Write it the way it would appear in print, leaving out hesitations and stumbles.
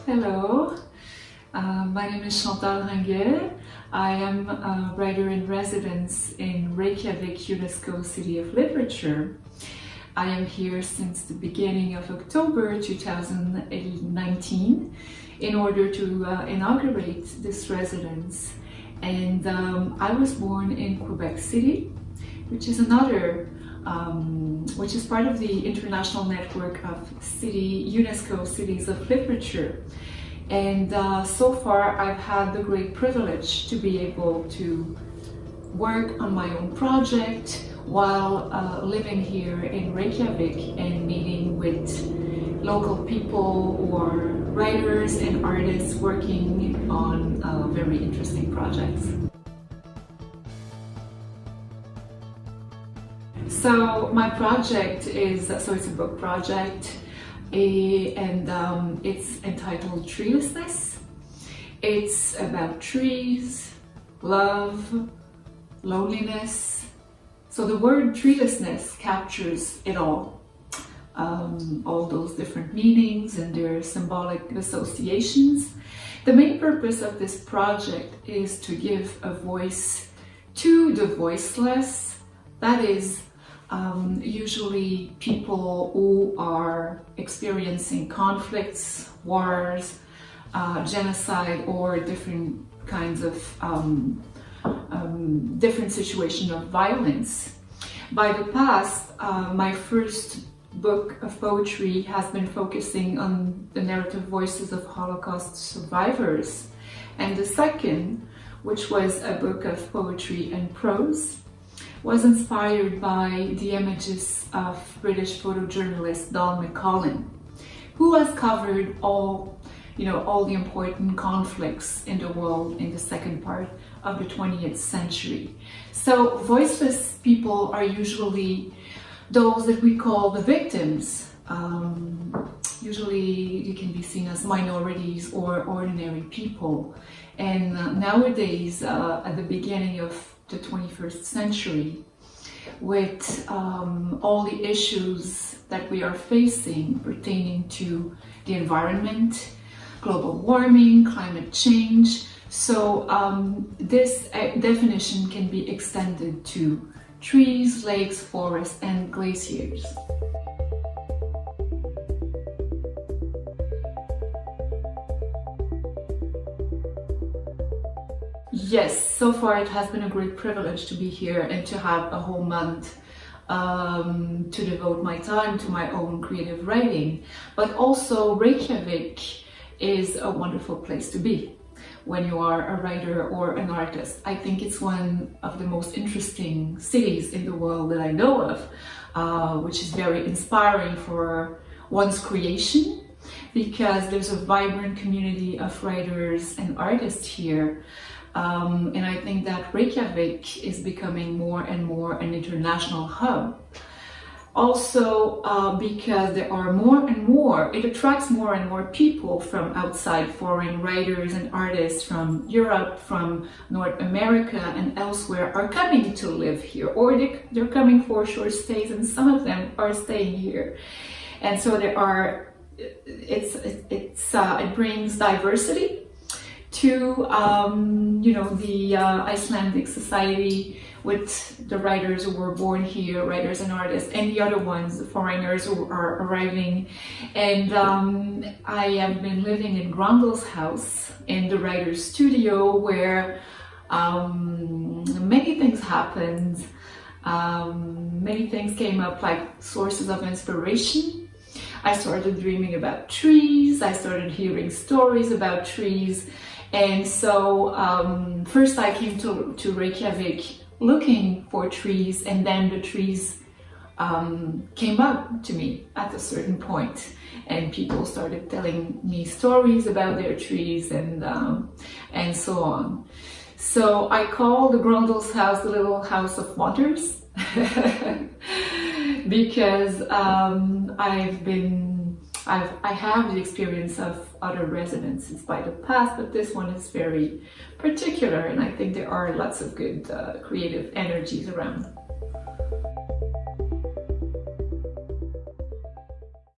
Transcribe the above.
Hello, my name is Chantal Ringuet. I am a writer in residence in Reykjavik, UNESCO City of Literature. I am here since the beginning of October 2019 in order to inaugurate this residence. And I was born in Québec City, which is which is part of the international network of UNESCO Cities of Literature. And so far I've had the great privilege to be able to work on my own project while living here in Reykjavik and meeting with local people or writers and artists working on very interesting projects. So my project is, it's a book project, and it's entitled Treelessness. It's about trees, love, loneliness. So the word treelessness captures it all those different meanings and their symbolic associations. The main purpose of this project is to give a voice to the voiceless, that is, usually people who are experiencing conflicts, wars, genocide, or different kinds of different situations of violence. By the past, my first book of poetry has been focusing on the narrative voices of Holocaust survivors, and the second, which was a book of poetry and prose, was inspired by the images of British photojournalist Donald McCollum, who has covered all the important conflicts in the world in the second part of the 20th century. So voiceless people are usually those that we call the victims. Usually they can be seen as minorities or ordinary people. And nowadays, at the beginning of the 21st century, with all the issues that we are facing pertaining to the environment, global warming, climate change. So this definition can be extended to trees, lakes, forests, and glaciers. Yes, so far it has been a great privilege to be here and to have a whole month to devote my time to my own creative writing. But also Reykjavik is a wonderful place to be when you are a writer or an artist. I think it's one of the most interesting cities in the world that I know of, which is very inspiring for one's creation, because there's a vibrant community of writers and artists here. And I think that Reykjavik is becoming more and more an international hub. Also, because there are it attracts more and more people from outside, foreign writers and artists from Europe, from North America and elsewhere are coming to live here, or they're coming for short stays, and some of them are staying here. And so it brings diversity to the Icelandic society, with the writers who were born here, writers and artists, and the other ones, the foreigners who are arriving. And I have been living in Gröndal's house, in the writer's studio, where many things happened. Many things came up like sources of inspiration. I started dreaming about trees, I started hearing stories about trees. And so first I came to Reykjavik looking for trees, and then the trees came up to me at a certain point, and people started telling me stories about their trees and so on. So I call the Gröndal's house the little house of wonders because I have the experience of other residences by the past, but this one is very particular, and I think there are lots of good creative energies around.